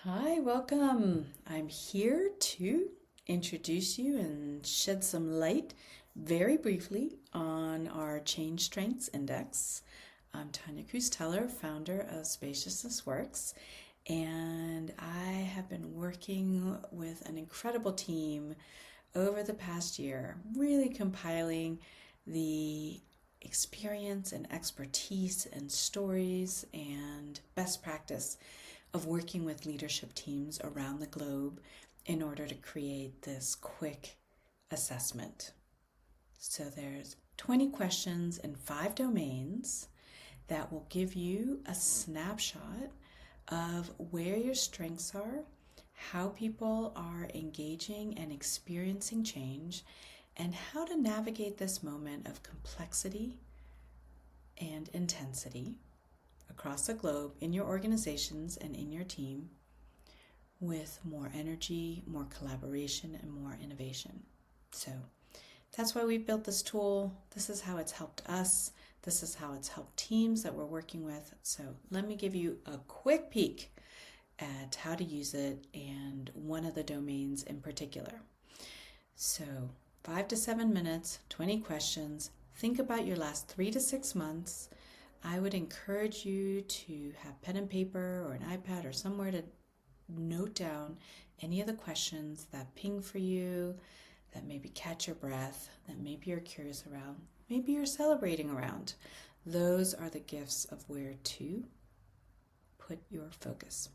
Hi, welcome. I'm here to introduce you and shed some light very briefly on our Change Strengths Index. I'm Tanya Teller, founder of Spaciousness Works, and I have been working with an incredible team over the past year, really compiling the experience and expertise and stories and best practice of working with leadership teams around the globe in order to create this quick assessment. So there's 20 questions in 5 domains that will give you a snapshot of where your strengths are, how people are engaging and experiencing change, and how to navigate this moment of complexity and intensity across the globe in your organizations and in your team with more energy, more collaboration, and more innovation. So that's why we built this tool. This is how it's helped us. This is how it's helped teams that we're working with. So let me give you a quick peek at how to use it and one of the domains in particular. So 5 to 7 minutes, 20 questions. Think about your last 3 to 6 months. I would encourage you to have pen and paper or an iPad or somewhere to note down any of the questions that ping for you, that maybe catch your breath, that maybe you're curious around, maybe you're celebrating around. Those are the gifts of where to put your focus.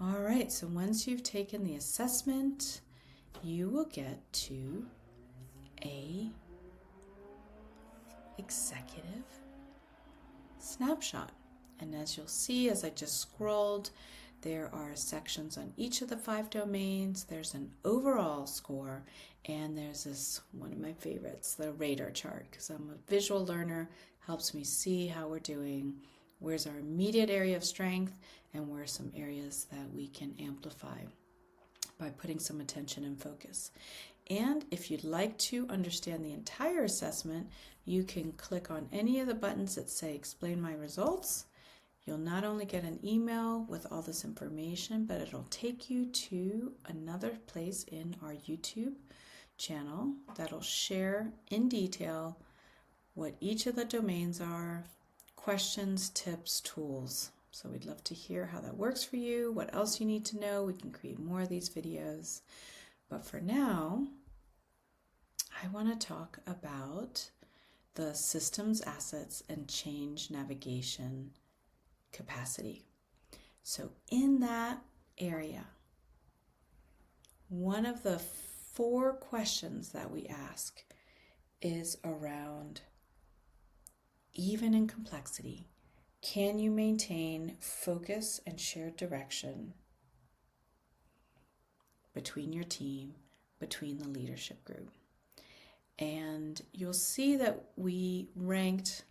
All right, so once you've taken the assessment, you will get to a executive snapshot. And as you'll see, as I just scrolled, there are sections on each of the 5 domains. There's an overall score, and there's this, one of my favorites, the radar chart, because I'm a visual learner, helps me see how we're doing, where's our immediate area of strength, and where are some areas that we can amplify by putting some attention and focus. And if you'd like to understand the entire assessment, you can click on any of the buttons that say Explain My Results. You'll not only get an email with all this information, but it'll take you to another place in our YouTube channel that'll share in detail what each of the domains are, questions, tips, tools. So we'd love to hear how that works for you, what else you need to know. We can create more of these videos. But for now, I want to talk about the systems, assets, and change navigation capacity. So in that area, one of the 4 questions that we ask is around, even in complexity, can you maintain focus and shared direction between your team, between the leadership group? And you'll see that we ranked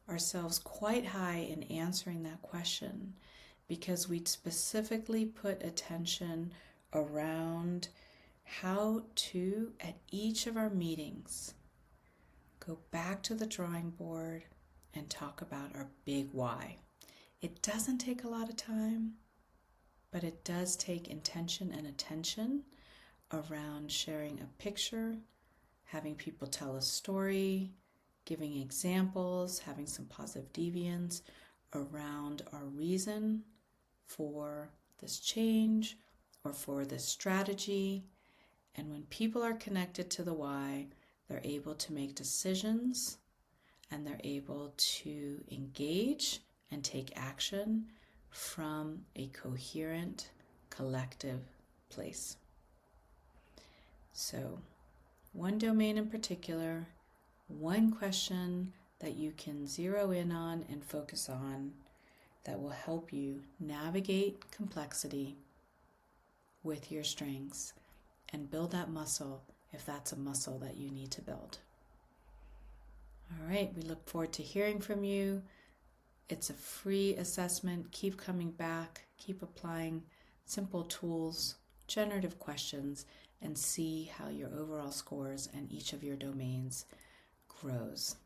ourselves quite high in answering that question because we specifically put attention around how to, at each of our meetings, go back to the drawing board and talk about our big why. It doesn't take a lot of time, but it does take intention and attention around sharing a picture, having people tell a story, giving examples, having some positive deviance around our reason for this change or for this strategy. And when people are connected to the why, they're able to make decisions and they're able to engage and take action from a coherent, collective place. So, one domain in particular, one question that you can zero in on and focus on that will help you navigate complexity with your strengths and build that muscle if that's a muscle that you need to build. All right, we look forward to hearing from you. It's a free assessment. Keep coming back, keep applying simple tools, generative questions, and see how your overall scores and each of your domains grows.